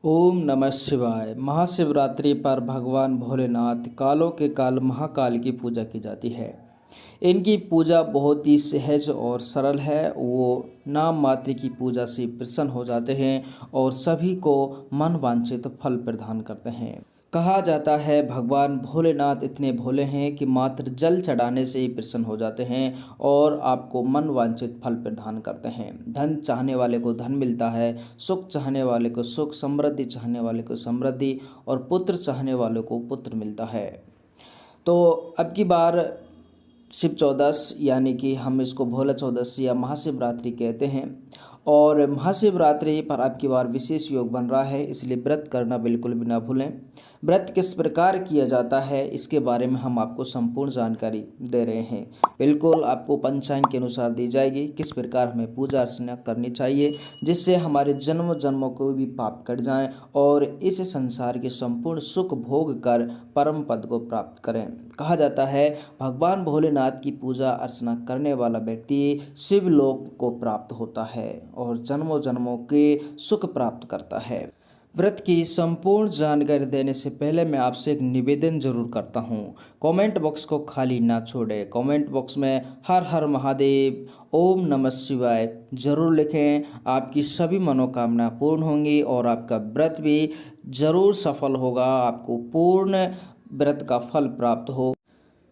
ओम नमः शिवाय। महाशिवरात्रि पर भगवान भोलेनाथ कालों के काल महाकाल की पूजा की जाती है। इनकी पूजा बहुत ही सहज और सरल है। वो नाम मात्र की पूजा से प्रसन्न हो जाते हैं और सभी को मन वांछित फल प्रदान करते हैं। कहा जाता है भगवान भोलेनाथ इतने भोले हैं कि मात्र जल चढ़ाने से ही प्रसन्न हो जाते हैं और आपको मन वांछित फल प्रदान करते हैं। धन चाहने वाले को धन मिलता है, सुख चाहने वाले को सुख, समृद्धि चाहने वाले को समृद्धि और पुत्र चाहने वाले को पुत्र मिलता है। तो अब की बार शिव चौदस यानी कि हम इसको भोला चौदस या महाशिवरात्रि कहते हैं और महाशिवरात्रि पर अब की बार विशेष योग बन रहा है, इसलिए व्रत करना बिल्कुल भी ना भूलें। व्रत किस प्रकार किया जाता है इसके बारे में हम आपको संपूर्ण जानकारी दे रहे हैं। बिल्कुल आपको पंचांग के अनुसार दी जाएगी किस प्रकार हमें पूजा अर्चना करनी चाहिए जिससे हमारे जन्म जन्मों को भी पाप कट जाएं और इस संसार के संपूर्ण सुख भोग कर परम पद को प्राप्त करें। कहा जाता है भगवान भोलेनाथ की पूजा अर्चना करने वाला व्यक्ति शिवलोक को प्राप्त होता है और जन्मों जन्मों के सुख प्राप्त करता है। व्रत की संपूर्ण जानकारी देने से पहले मैं आपसे एक निवेदन जरूर करता हूँ, कमेंट बॉक्स को खाली ना छोड़ें। कमेंट बॉक्स में हर हर महादेव, ओम नमः शिवाय जरूर लिखें। आपकी सभी मनोकामना पूर्ण होंगी और आपका व्रत भी जरूर सफल होगा, आपको पूर्ण व्रत का फल प्राप्त हो।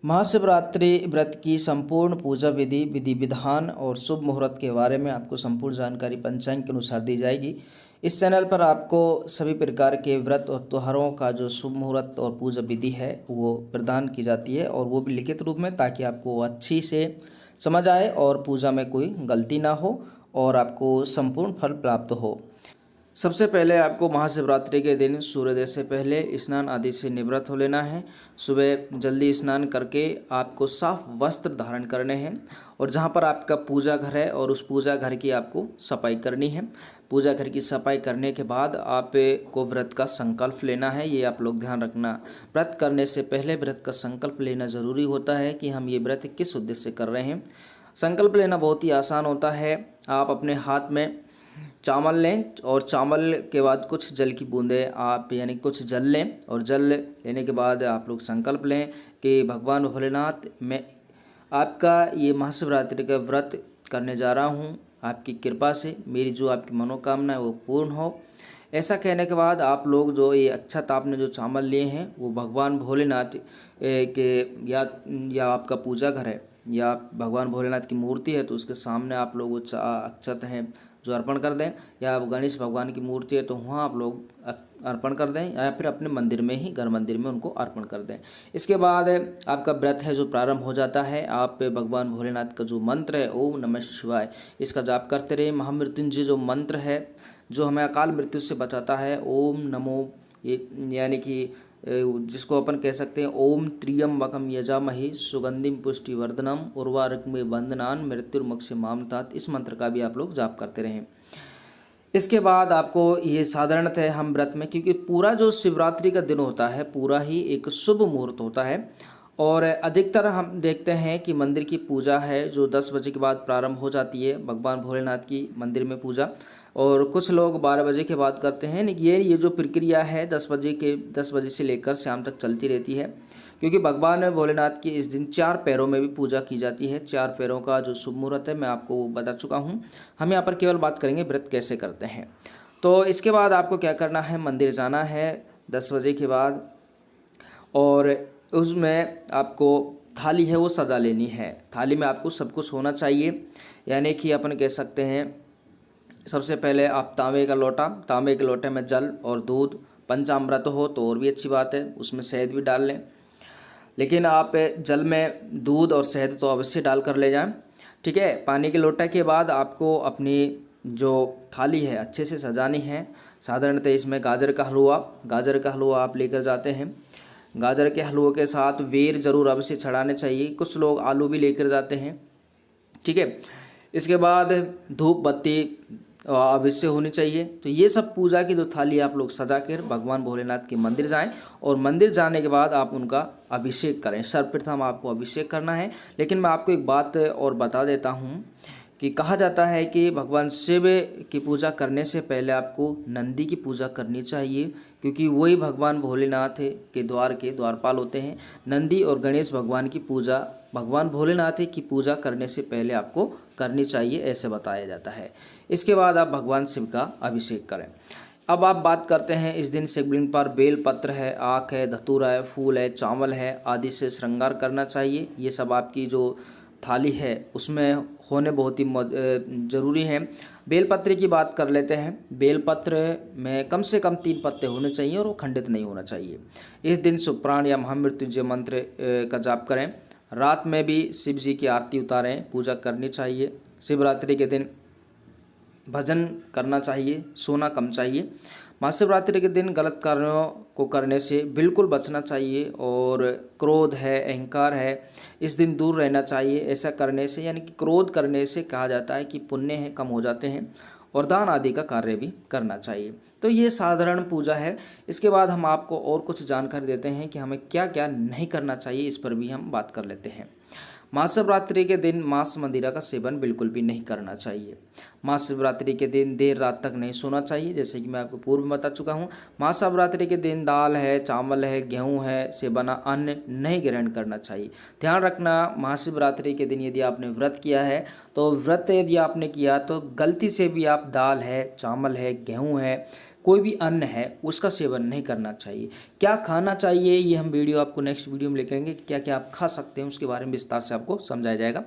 महाशिवरात्रि व्रत की संपूर्ण पूजा विधि, विधि विधान और शुभ मुहूर्त के बारे में आपको संपूर्ण जानकारी पंचांग के अनुसार दी जाएगी। इस चैनल पर आपको सभी प्रकार के व्रत और त्योहारों का जो शुभ मुहूर्त और पूजा विधि है वो प्रदान की जाती है और वो भी लिखित रूप में, ताकि आपको अच्छी से समझ आए और पूजा में कोई गलती ना हो और आपको संपूर्ण फल प्राप्त हो। सबसे पहले आपको महाशिवरात्रि के दिन सूर्योदय से पहले स्नान आदि से निवृत्त हो लेना है। सुबह जल्दी स्नान करके आपको साफ वस्त्र धारण करने हैं और जहाँ पर आपका पूजा घर है और उस पूजा घर की आपको सफाई करनी है। पूजा घर की सफाई करने के बाद आपको व्रत का संकल्प लेना है, ये आप लोग ध्यान रखना। व्रत करने से पहले व्रत का संकल्प लेना ज़रूरी होता है कि हम ये व्रत किस उद्देश्य से कर रहे हैं। संकल्प लेना बहुत ही आसान होता है। आप अपने हाथ में चावल लें और चावल के बाद कुछ जल की बूंदें आप यानी कुछ जल लें और जल लेने के बाद आप लोग संकल्प लें कि भगवान भोलेनाथ, मैं आपका ये महाशिवरात्रि का व्रत करने जा रहा हूँ, आपकी कृपा से मेरी जो आपकी मनोकामना है वो पूर्ण हो। ऐसा कहने के बाद आप लोग जो ये अक्षत आपने जो चावल लिए हैं वो भगवान भोलेनाथ के या आपका पूजा घर है या भगवान भोलेनाथ की मूर्ति है तो उसके सामने आप लोग वो अक्षत हैं जो अर्पण कर दें, या गणेश भगवान की मूर्ति है तो वहाँ आप लोग अर्पण कर दें या फिर अपने मंदिर में ही, घर मंदिर में उनको अर्पण कर दें। इसके बाद आपका व्रत है जो प्रारंभ हो जाता है। आप भगवान भोलेनाथ का जो मंत्र है ओम नमः शिवाय, इसका जाप करते रहे। महामृत्युंजय जो मंत्र है जो हमें अकाल मृत्यु से बचाता है, ओम नमो, ये यानी कि जिसको अपन कह सकते हैं ओम त्र्यंबकम यजामहे सुगंधिम पुष्टिवर्धनम उर्वारुकमिव बंधनान् मृत्युर्मुक्षीयमामृतात्, इस मंत्र का भी आप लोग जाप करते रहें। इसके बाद आपको ये साधारणतः हम व्रत में, क्योंकि पूरा जो शिवरात्रि का दिन होता है पूरा ही एक शुभ मुहूर्त होता है और अधिकतर हम देखते हैं कि मंदिर की पूजा है जो 10 बजे के बाद प्रारंभ हो जाती है, भगवान भोलेनाथ की मंदिर में पूजा, और कुछ लोग 12 बजे के बाद करते हैं। ये जो प्रक्रिया है 10 बजे से लेकर शाम तक चलती रहती है, क्योंकि भगवान भोलेनाथ की इस दिन 4 पैरों में भी पूजा की जाती है। 4 पैरों का जो शुभ मुहूर्त है मैं आपको बता चुका हूँ। हम यहाँ पर केवल बात करेंगे व्रत कैसे करते हैं। तो इसके बाद आपको क्या करना है, मंदिर जाना है 10 बजे के बाद और उसमें आपको थाली है वो सजा लेनी है। थाली में आपको सब कुछ होना चाहिए, यानी कि अपन कह सकते हैं सबसे पहले आप तांबे के लोटे में जल और दूध, पंचामृत हो तो और भी अच्छी बात है, उसमें शहद भी डाल लें, लेकिन आप जल में दूध और शहद तो अवश्य डाल कर ले जाएं। ठीक है। पानी के लोटे के बाद आपको अपनी जो थाली है अच्छे से सजानी है। साधारणतः इसमें गाजर का हलवा आप लेकर जाते हैं। गाजर के हलवे के साथ वेर जरूर अवश्य चढ़ाने चाहिए। कुछ लोग आलू भी लेकर जाते हैं। ठीक है। इसके बाद धूप बत्ती अवश्य होनी चाहिए। तो ये सब पूजा की जो थाली आप लोग सजा कर भगवान भोलेनाथ के मंदिर जाएं और मंदिर जाने के बाद आप उनका अभिषेक करें। सर्वप्रथम आपको अभिषेक करना है, लेकिन मैं आपको एक बात और बता देता हूँ कि कहा जाता है कि भगवान शिव की पूजा करने से पहले आपको नंदी की पूजा करनी चाहिए, क्योंकि वही भगवान भोलेनाथ के द्वारपाल होते हैं। नंदी और गणेश भगवान की पूजा भगवान भोलेनाथ की पूजा करने से पहले आपको करनी चाहिए, ऐसे बताया जाता है। इसके बाद आप भगवान शिव का अभिषेक करें। अब आप बात करते हैं, इस दिन शिवलिंग पर बेल पत्र है, आख है, धतूरा है, फूल है, चावल है आदि से श्रृंगार करना चाहिए। ये सब आपकी जो थाली है उसमें होने बहुत ही ज़रूरी है। बेलपत्र की बात कर लेते हैं। बेलपत्र में कम से कम 3 पत्ते होने चाहिए और वो खंडित नहीं होना चाहिए। इस दिन सुप्राण या महामृत्युंजय मंत्र का जाप करें। रात में भी शिव जी की आरती उतारें, पूजा करनी चाहिए। शिवरात्रि के दिन भजन करना चाहिए, सोना कम चाहिए। महाशिवरात्रि के दिन गलत कार्यों को करने से बिल्कुल बचना चाहिए, और क्रोध है, अहंकार है, इस दिन दूर रहना चाहिए। ऐसा करने से, यानी कि क्रोध करने से कहा जाता है कि पुण्य है कम हो जाते हैं, और दान आदि का कार्य भी करना चाहिए। तो ये साधारण पूजा है। इसके बाद हम आपको और कुछ जानकारी देते हैं कि हमें क्या क्या नहीं करना चाहिए, इस पर भी हम बात कर लेते हैं। महाशिवरात्रि के दिन मांस मदिरा का सेवन बिल्कुल भी नहीं करना चाहिए। महाशिवरात्रि के दिन देर रात तक नहीं सोना चाहिए, जैसे कि मैं आपको पूर्व में बता चुका हूँ। महाशिवरात्रि के दिन दाल है, चावल है, गेहूँ है से बना अन्न नहीं ग्रहण करना चाहिए। ध्यान रखना, महाशिवरात्रि के दिन यदि आपने व्रत किया है, तो व्रत यदि आपने किया तो गलती से भी आप दाल है, चावल है, गेहूँ है, कोई भी अन्न है उसका सेवन नहीं करना चाहिए। क्या खाना चाहिए ये हम वीडियो आपको नेक्स्ट वीडियो में लेकर क्या क्या आप खा सकते हैं उसके बारे में विस्तार से आपको समझाया जाएगा।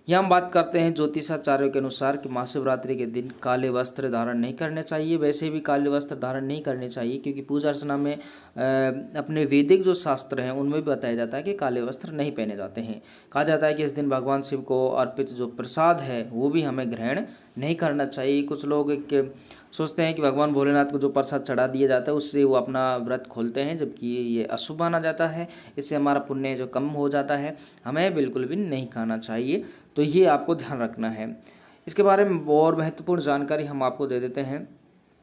यहाँ हम बात करते हैं ज्योतिषाचार्यों के अनुसार कि महाशिवरात्रि के दिन काले वस्त्र धारण नहीं करने चाहिए। वैसे भी काले वस्त्र धारण नहीं करने चाहिए, क्योंकि पूजा अर्चना में अपने वैदिक जो शास्त्र हैं उनमें भी बताया जाता है कि काले वस्त्र नहीं पहने जाते हैं। कहा जाता है कि इस दिन भगवान शिव को अर्पित जो प्रसाद है वो भी हमें ग्रहण नहीं करना चाहिए। कुछ लोग सोचते हैं कि भगवान भोलेनाथ को जो प्रसाद चढ़ा दिया जाता है उससे वो अपना व्रत खोलते हैं, जबकि ये अशुभ माना जाता है। इससे हमारा पुण्य जो कम हो जाता है, हमें बिल्कुल भी नहीं खाना चाहिए। तो ये आपको ध्यान रखना है। इसके बारे में और महत्वपूर्ण जानकारी हम आपको दे देते हैं।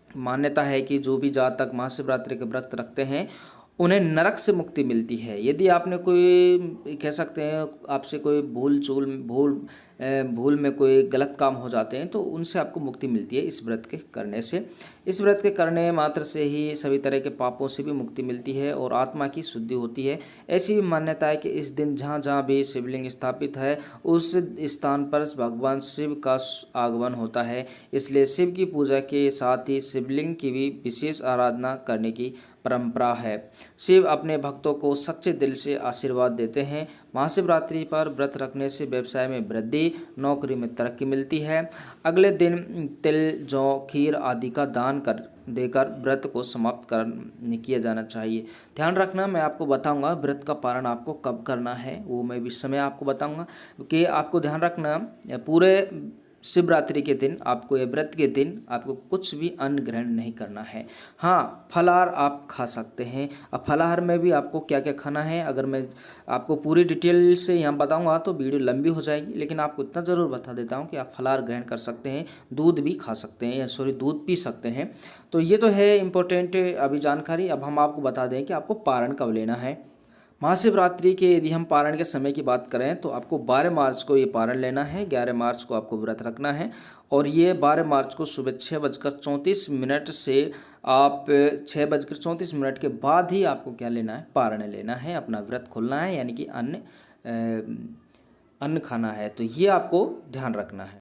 मान्यता है कि जो भी जातक महाशिवरात्रि के व्रत रखते हैं उन्हें नरक से मुक्ति मिलती है। यदि आपने कोई कह सकते हैं आपसे कोई भूल में कोई गलत काम हो जाते हैं तो उनसे आपको मुक्ति मिलती है इस व्रत के करने से। इस व्रत के करने मात्र से ही सभी तरह के पापों से भी मुक्ति मिलती है और आत्मा की शुद्धि होती है। ऐसी भी मान्यता है कि इस दिन जहाँ जहाँ भी शिवलिंग स्थापित है उस स्थान पर भगवान शिव का आगमन होता है। इसलिए शिव की पूजा के साथ ही शिवलिंग की भी विशेष आराधना करने की परंपरा है। शिव अपने भक्तों को सच्चे दिल से आशीर्वाद देते हैं। महाशिवरात्रि पर व्रत रखने से व्यवसाय में वृद्धि, नौकरी में तरक्की मिलती है। अगले दिन तिल, जौ, खीर आदि का दान देकर व्रत को समाप्त किया जाना चाहिए। ध्यान रखना, मैं आपको बताऊंगा व्रत का पारण आपको कब करना है, वो मैं भी समय आपको बताऊंगा। कि आपको ध्यान रखना, पूरे शिवरात्रि के दिन आपको, ये व्रत के दिन आपको कुछ भी अन्न ग्रहण नहीं करना है। हाँ, फलाहार आप खा सकते हैं। अब फलाहार में भी आपको क्या क्या खाना है अगर मैं आपको पूरी डिटेल से यहाँ बताऊँगा तो वीडियो लंबी हो जाएगी, लेकिन आपको इतना ज़रूर बता देता हूँ कि आप फलाहार ग्रहण कर सकते हैं, दूध भी खा सकते हैं, दूध पी सकते हैं। तो ये तो है इम्पोर्टेंट अभी जानकारी। अब हम आपको बता दें कि आपको पारण कब लेना है। महाशिवरात्रि के यदि हम पारण के समय की बात करें तो आपको 12 मार्च को ये पारण लेना है, 11 मार्च को आपको व्रत रखना है, और ये 12 मार्च को सुबह 6:34 से आप 6:34 के बाद ही आपको क्या लेना है, पारण लेना है, अपना व्रत खोलना है, यानी कि अन्न खाना है। तो ये आपको ध्यान रखना है।